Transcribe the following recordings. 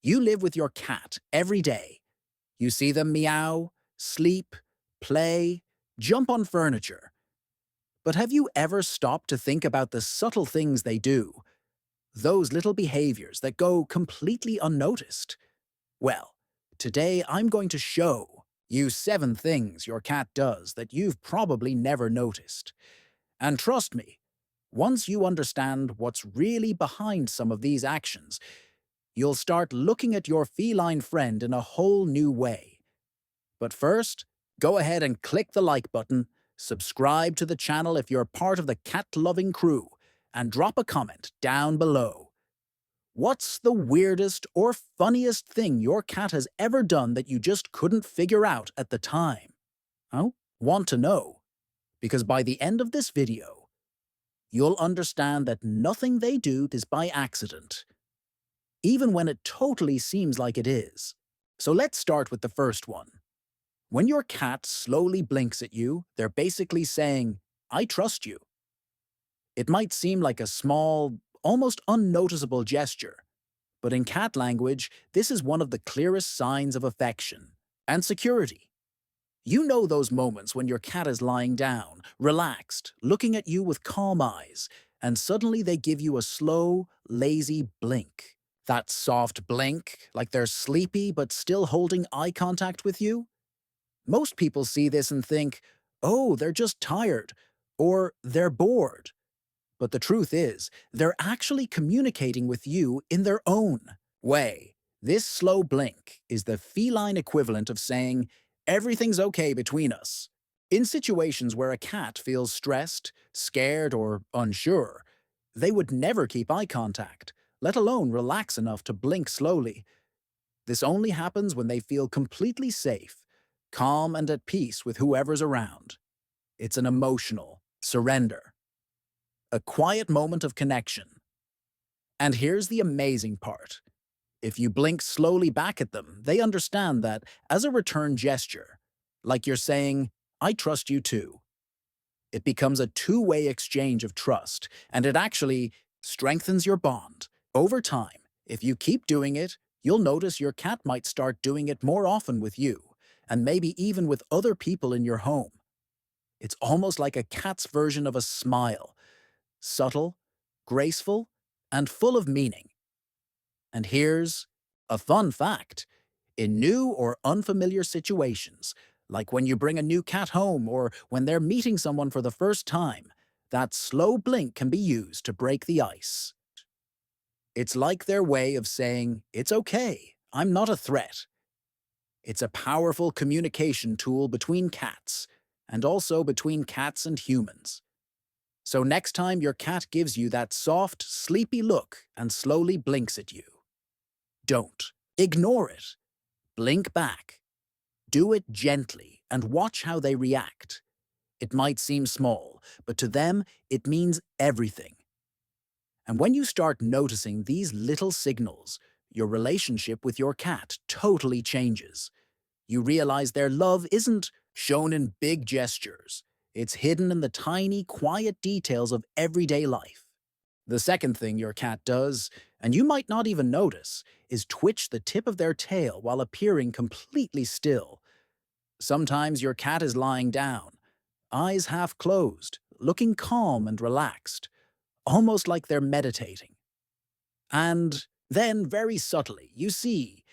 You live with your cat every day. You see them meow, sleep, play, jump on furniture. But have you ever stopped to think about the subtle things they do? Those little behaviors that go completely unnoticed? Well, today I'm going to show you 7 things your cat does that you've probably never noticed. And trust me, once you understand what's really behind some of these actions, you'll start looking at your feline friend in a whole new way. But first, go ahead and click the like button, subscribe to the channel if you're part of the cat-loving crew, and drop a comment down below. What's the weirdest or funniest thing your cat has ever done that you just couldn't figure out at the time? Oh, want to know? Because by the end of this video, you'll understand that nothing they do is by accident, even when it totally seems like it is. So let's start with the first one. When your cat slowly blinks at you, they're basically saying, "I trust you." It might seem like a small, almost unnoticeable gesture, but in cat language, this is one of the clearest signs of affection and security. You know those moments when your cat is lying down, relaxed, looking at you with calm eyes, and suddenly they give you a slow, lazy blink. That soft blink, like they're sleepy but still holding eye contact with you? Most people see this and think, oh, they're just tired, or they're bored. But the truth is, they're actually communicating with you in their own way. This slow blink is the feline equivalent of saying, everything's okay between us. In situations where a cat feels stressed, scared, or unsure, they would never keep eye contact, let alone relax enough to blink slowly. This only happens when they feel completely safe, calm and at peace with whoever's around. It's an emotional surrender, a quiet moment of connection. And here's the amazing part. If you blink slowly back at them, they understand that as a return gesture, like you're saying, "I trust you too." It becomes a two-way exchange of trust, and it actually strengthens your bond. Over time, if you keep doing it, you'll notice your cat might start doing it more often with you, and maybe even with other people in your home. It's almost like a cat's version of a smile, subtle, graceful, and full of meaning. And here's a fun fact. In new or unfamiliar situations, like when you bring a new cat home or when they're meeting someone for the first time, that slow blink can be used to break the ice. It's like their way of saying, "It's okay, I'm not a threat." It's a powerful communication tool between cats, and also between cats and humans. So next time your cat gives you that soft, sleepy look and slowly blinks at you, don't ignore it. Blink back. Do it gently and watch how they react. It might seem small, but to them, it means everything. And when you start noticing these little signals, your relationship with your cat totally changes. You realize their love isn't shown in big gestures. It's hidden in the tiny, quiet details of everyday life. The second thing your cat does, and you might not even notice, is twitch the tip of their tail while appearing completely still. Sometimes your cat is lying down, eyes half closed, looking calm and relaxed, almost like they're meditating. And then, very subtly, you see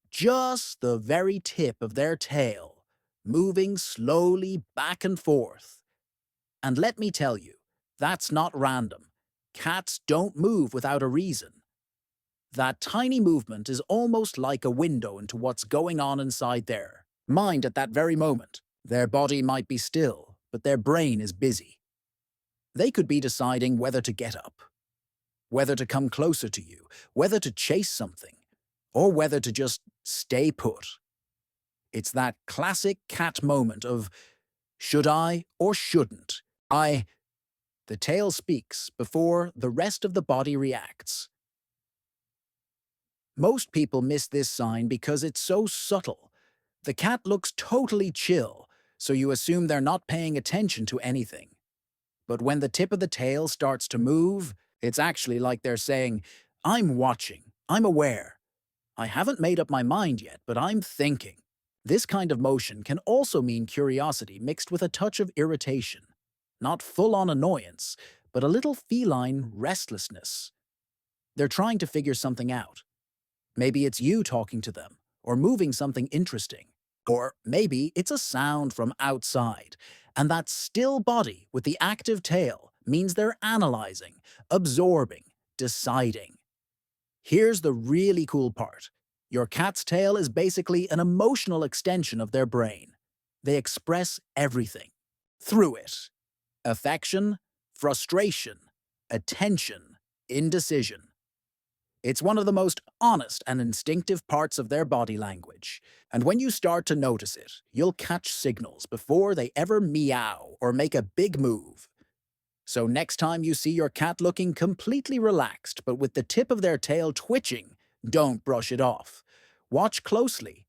just the very tip of their tail, moving slowly back and forth. And let me tell you, that's not random. Cats don't move without a reason. That tiny movement is almost like a window into what's going on inside their mind at that very moment. Their body might be still, but their brain is busy. They could be deciding whether to get up, whether to come closer to you, whether to chase something, or whether to just stay put. It's that classic cat moment of, should I or shouldn't I? The tail speaks before the rest of the body reacts. Most people miss this sign because it's so subtle. The cat looks totally chill, so you assume they're not paying attention to anything. But when the tip of the tail starts to move, it's actually like they're saying, "I'm watching, I'm aware." I haven't made up my mind yet, but I'm thinking. This kind of motion can also mean curiosity mixed with a touch of irritation. Not full-on annoyance, but a little feline restlessness. They're trying to figure something out. Maybe it's you talking to them, or moving something interesting. Or maybe it's a sound from outside, and that still body with the active tail means they're analyzing, absorbing, deciding. Here's the really cool part. Your cat's tail is basically an emotional extension of their brain. They express everything through it. Affection, frustration, attention, indecision. It's one of the most honest and instinctive parts of their body language. And when you start to notice it, you'll catch signals before they ever meow or make a big move. So next time you see your cat looking completely relaxed but with the tip of their tail twitching, don't brush it off. Watch closely.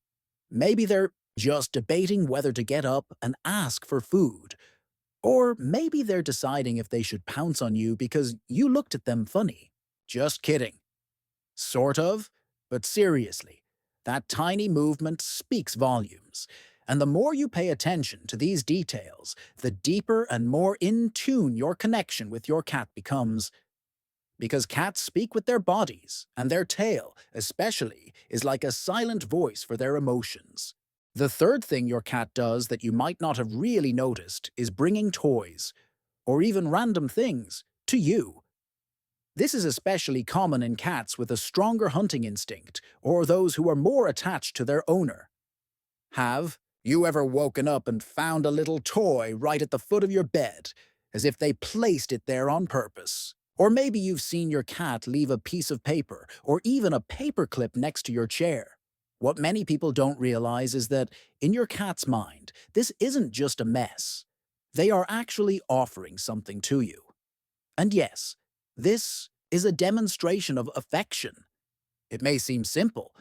Maybe they're just debating whether to get up and ask for food. Or maybe they're deciding if they should pounce on you because you looked at them funny. Just kidding. Sort of, but seriously, that tiny movement speaks volumes. And the more you pay attention to these details, the deeper and more in tune your connection with your cat becomes. Because cats speak with their bodies, and their tail, especially, is like a silent voice for their emotions. The third thing your cat does that you might not have really noticed is bringing toys, or even random things, to you. This is especially common in cats with a stronger hunting instinct, or those who are more attached to their owner. Have you ever woken up and found a little toy right at the foot of your bed, as if they placed it there on purpose? Or maybe you've seen your cat leave a piece of paper or even a paperclip next to your chair. What many people don't realize is that, in your cat's mind, this isn't just a mess. They are actually offering something to you. And yes, this is a demonstration of affection. It may seem simple,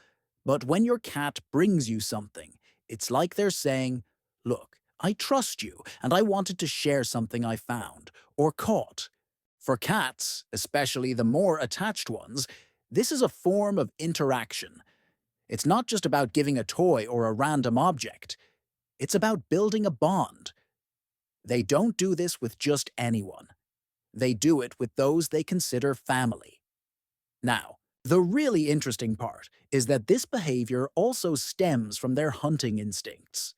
but when your cat brings you something, it's like they're saying, "Look, I trust you, and I wanted to share something I found or caught." For cats, especially the more attached ones, this is a form of interaction. It's not just about giving a toy or a random object. It's about building a bond. They don't do this with just anyone. They do it with those they consider family. Now, the really interesting part is that this behavior also stems from their hunting instincts.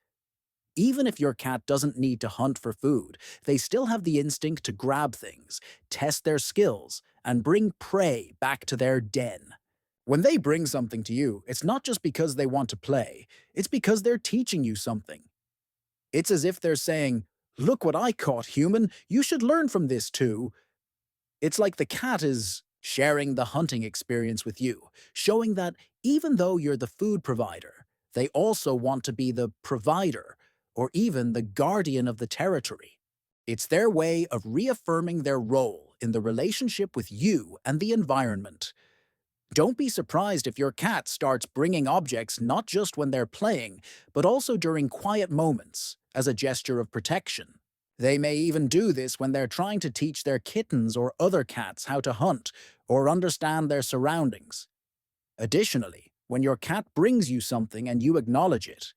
Even if your cat doesn't need to hunt for food, they still have the instinct to grab things, test their skills, and bring prey back to their den. When they bring something to you, it's not just because they want to play, it's because they're teaching you something. It's as if they're saying, "Look what I caught, human, you should learn from this too." It's like the cat is sharing the hunting experience with you, showing that even though you're the food provider, they also want to be the provider or even the guardian of the territory. It's their way of reaffirming their role in the relationship with you and the environment. Don't be surprised if your cat starts bringing objects not just when they're playing, but also during quiet moments as a gesture of protection. They may even do this when they're trying to teach their kittens or other cats how to hunt or understand their surroundings. Additionally, when your cat brings you something and you acknowledge it,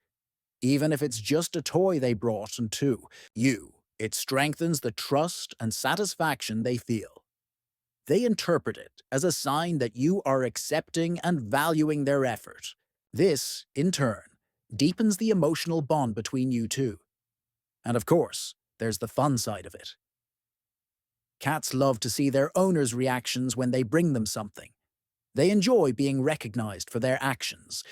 even if it's just a toy they brought to you, it strengthens the trust and satisfaction they feel. They interpret it as a sign that you are accepting and valuing their effort. This, in turn, deepens the emotional bond between you two. And of course, there's the fun side of it. Cats love to see their owners' reactions when they bring them something. They enjoy being recognized for their actions.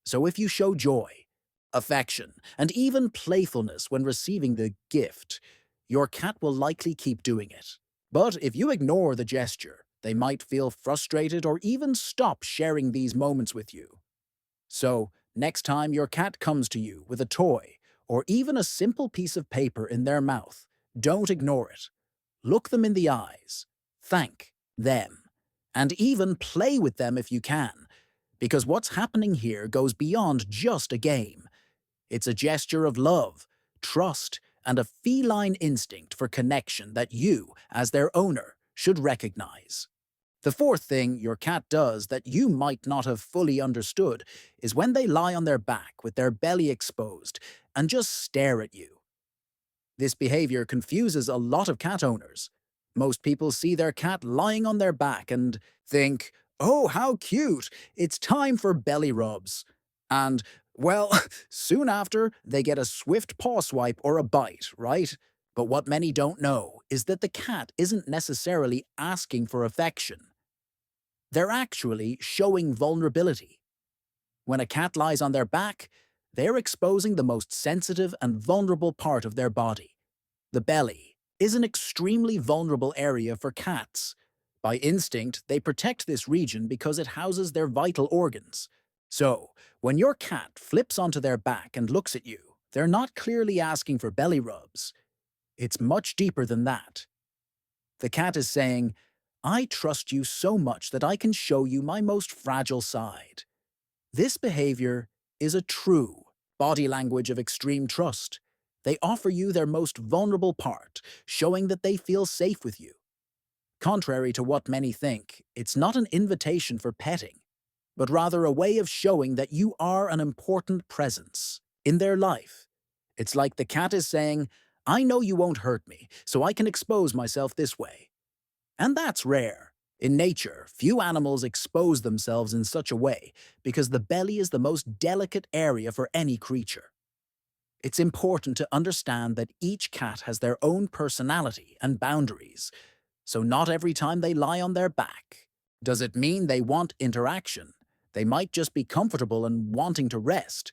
So if you show joy, affection, and even playfulness when receiving the gift, your cat will likely keep doing it. But if you ignore the gesture, they might feel frustrated or even stop sharing these moments with you. So, next time your cat comes to you with a toy or even a simple piece of paper in their mouth, don't ignore it. Look them in the eyes, thank them, and even play with them if you can, because what's happening here goes beyond just a game. It's a gesture of love, trust, and a feline instinct for connection that you, as their owner, should recognize. The fourth thing your cat does that you might not have fully understood is when they lie on their back with their belly exposed and just stare at you. This behavior confuses a lot of cat owners. Most people see their cat lying on their back and think, oh, how cute, it's time for belly rubs. And, well, soon after, they get a swift paw swipe or a bite, right? But what many don't know is that the cat isn't necessarily asking for affection. They're actually showing vulnerability. When a cat lies on their back, they're exposing the most sensitive and vulnerable part of their body. The belly is an extremely vulnerable area for cats. By instinct, they protect this region because it houses their vital organs. So, when your cat flips onto their back and looks at you, they're not clearly asking for belly rubs. It's much deeper than that. The cat is saying, I trust you so much that I can show you my most fragile side. This behavior is a true body language of extreme trust. They offer you their most vulnerable part, showing that they feel safe with you. Contrary to what many think, it's not an invitation for petting, but rather a way of showing that you are an important presence in their life. It's like the cat is saying, I know you won't hurt me, so I can expose myself this way. And that's rare. In nature, few animals expose themselves in such a way because the belly is the most delicate area for any creature. It's important to understand that each cat has their own personality and boundaries, so not every time they lie on their back does it mean they want interaction. They might just be comfortable and wanting to rest,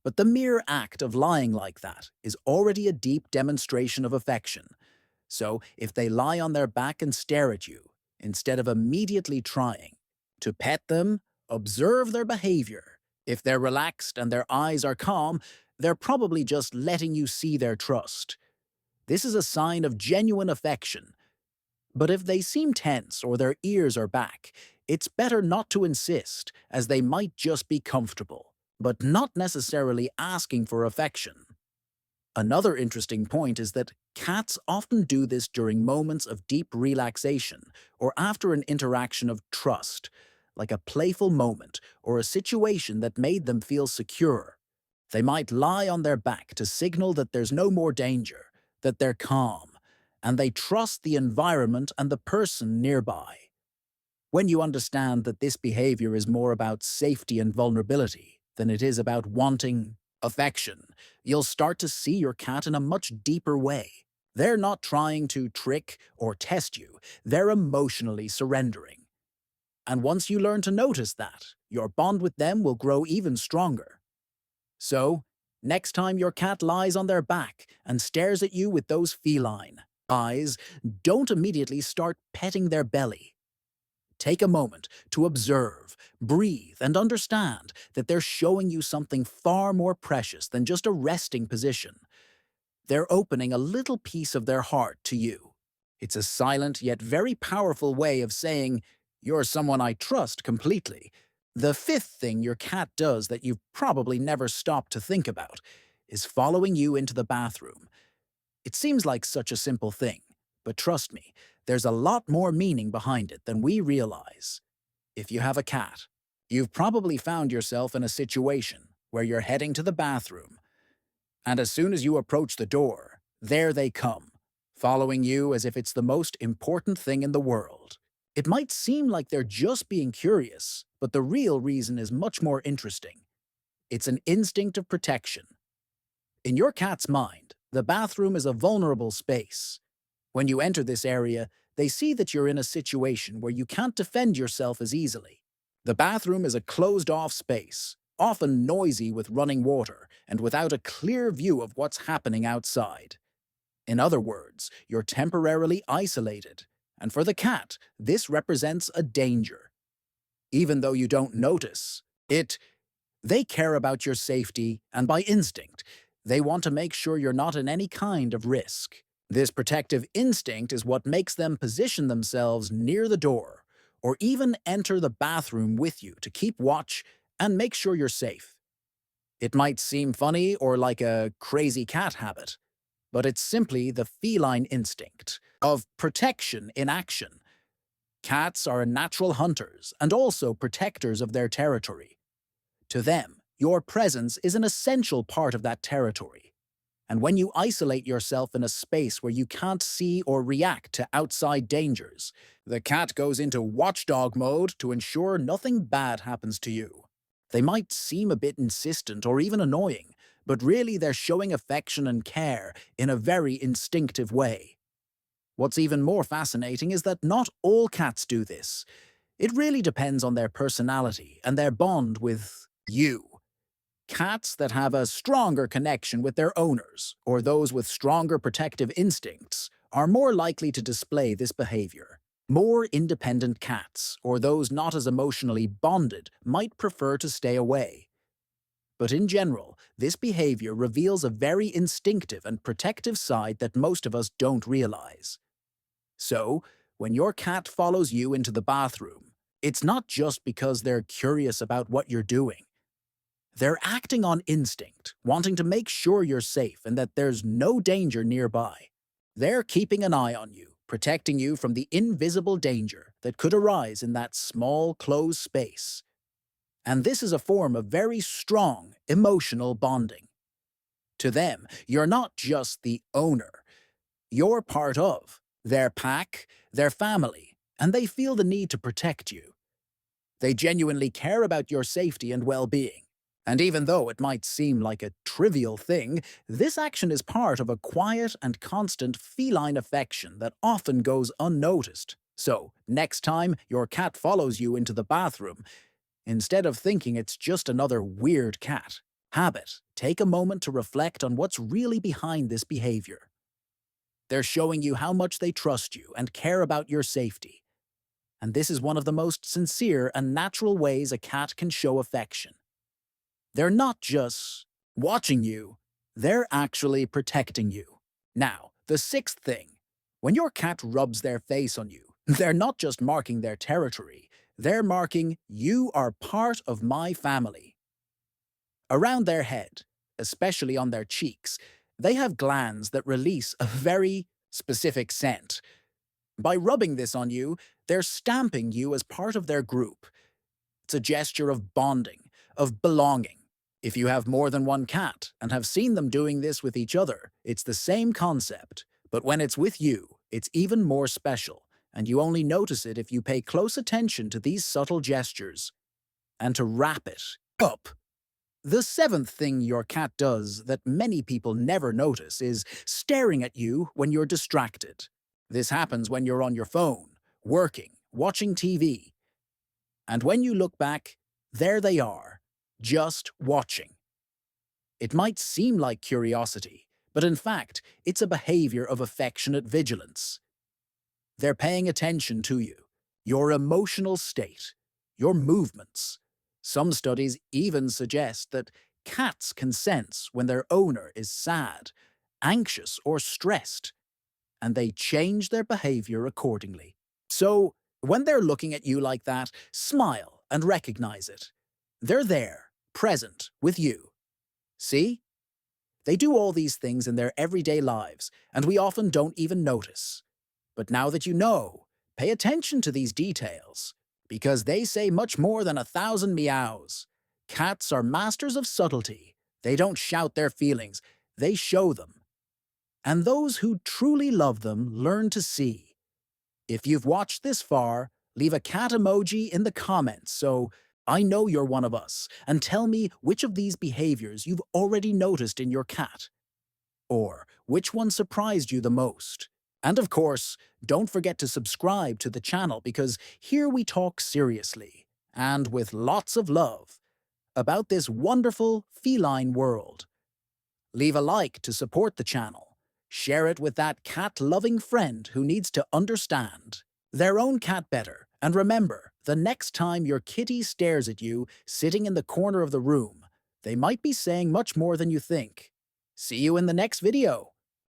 but the mere act of lying like that is already a deep demonstration of affection. So if they lie on their back and stare at you, instead of immediately trying to pet them, observe their behavior. If they're relaxed and their eyes are calm, they're probably just letting you see their trust. This is a sign of genuine affection. But if they seem tense or their ears are back, it's better not to insist, as they might just be comfortable, but not necessarily asking for affection. Another interesting point is that cats often do this during moments of deep relaxation or after an interaction of trust, like a playful moment or a situation that made them feel secure. They might lie on their back to signal that there's no more danger, that they're calm, and they trust the environment and the person nearby. When you understand that this behavior is more about safety and vulnerability than it is about wanting affection, you'll start to see your cat in a much deeper way. They're not trying to trick or test you, they're emotionally surrendering. And once you learn to notice that, your bond with them will grow even stronger. So, next time your cat lies on their back and stares at you with those feline eyes, don't immediately start petting their belly. Take a moment to observe, breathe, and understand that they're showing you something far more precious than just a resting position. They're opening a little piece of their heart to you. It's a silent yet very powerful way of saying, you're someone I trust completely. The fifth thing your cat does that you've probably never stopped to think about is following you into the bathroom. It seems like such a simple thing, but trust me, there's a lot more meaning behind it than we realize. If you have a cat, you've probably found yourself in a situation where you're heading to the bathroom, and as soon as you approach the door, there they come, following you as if it's the most important thing in the world. It might seem like they're just being curious, but the real reason is much more interesting. It's an instinct of protection. In your cat's mind, the bathroom is a vulnerable space. When you enter this area, they see that you're in a situation where you can't defend yourself as easily. The bathroom is a closed-off space, often noisy with running water and without a clear view of what's happening outside. In other words, you're temporarily isolated, and for the cat, this represents a danger. Even though you don't notice it, they care about your safety, and by instinct, they want to make sure you're not in any kind of risk. This protective instinct is what makes them position themselves near the door, or even enter the bathroom with you to keep watch and make sure you're safe. It might seem funny or like a crazy cat habit, but it's simply the feline instinct of protection in action. Cats are natural hunters and also protectors of their territory. To them, your presence is an essential part of that territory. And when you isolate yourself in a space where you can't see or react to outside dangers, the cat goes into watchdog mode to ensure nothing bad happens to you. They might seem a bit insistent or even annoying, but really they're showing affection and care in a very instinctive way. What's even more fascinating is that not all cats do this. It really depends on their personality and their bond with you. Cats that have a stronger connection with their owners, or those with stronger protective instincts, are more likely to display this behavior. More independent cats, or those not as emotionally bonded, might prefer to stay away. But in general, this behavior reveals a very instinctive and protective side that most of us don't realize. So, when your cat follows you into the bathroom, it's not just because they're curious about what you're doing. They're acting on instinct, wanting to make sure you're safe and that there's no danger nearby. They're keeping an eye on you, protecting you from the invisible danger that could arise in that small, closed space. And this is a form of very strong emotional bonding. To them, you're not just the owner. You're part of their pack, their family, and they feel the need to protect you. They genuinely care about your safety and well-being. And even though it might seem like a trivial thing, this action is part of a quiet and constant feline affection that often goes unnoticed. So, next time your cat follows you into the bathroom, instead of thinking it's just another weird cat habit, take a moment to reflect on what's really behind this behavior. They're showing you how much they trust you and care about your safety. And this is one of the most sincere and natural ways a cat can show affection. They're not just watching you, they're actually protecting you. Now, the sixth thing. When your cat rubs their face on you, they're not just marking their territory, they're marking, "You are part of my family." Around their head, especially on their cheeks, they have glands that release a very specific scent. By rubbing this on you, they're stamping you as part of their group. It's a gesture of bonding, of belonging. If you have more than one cat and have seen them doing this with each other, it's the same concept. But when it's with you, it's even more special, and you only notice it if you pay close attention to these subtle gestures. And to wrap it up, the seventh thing your cat does that many people never notice is staring at you when you're distracted. This happens when you're on your phone, working, watching TV. And when you look back, there they are, just watching. It might seem like curiosity, but in fact, it's a behavior of affectionate vigilance. They're paying attention to you, your emotional state, your movements. Some studies even suggest that cats can sense when their owner is sad, anxious, or stressed, and they change their behavior accordingly. So, when they're looking at you like that, smile and recognize it. They're there, present, with you. See? They do all these things in their everyday lives, and we often don't even notice. But now that you know, pay attention to these details, because they say much more than 1,000 meows. Cats are masters of subtlety. They don't shout their feelings, they show them. And those who truly love them learn to see. If you've watched this far, leave a cat emoji in the comments so I know you're one of us, and tell me which of these behaviors you've already noticed in your cat. Or which one surprised you the most. And of course, don't forget to subscribe to the channel because here we talk seriously, and with lots of love, about this wonderful feline world. Leave a like to support the channel. Share it with that cat-loving friend who needs to understand their own cat better. And remember, the next time your kitty stares at you sitting in the corner of the room, they might be saying much more than you think. See you in the next video.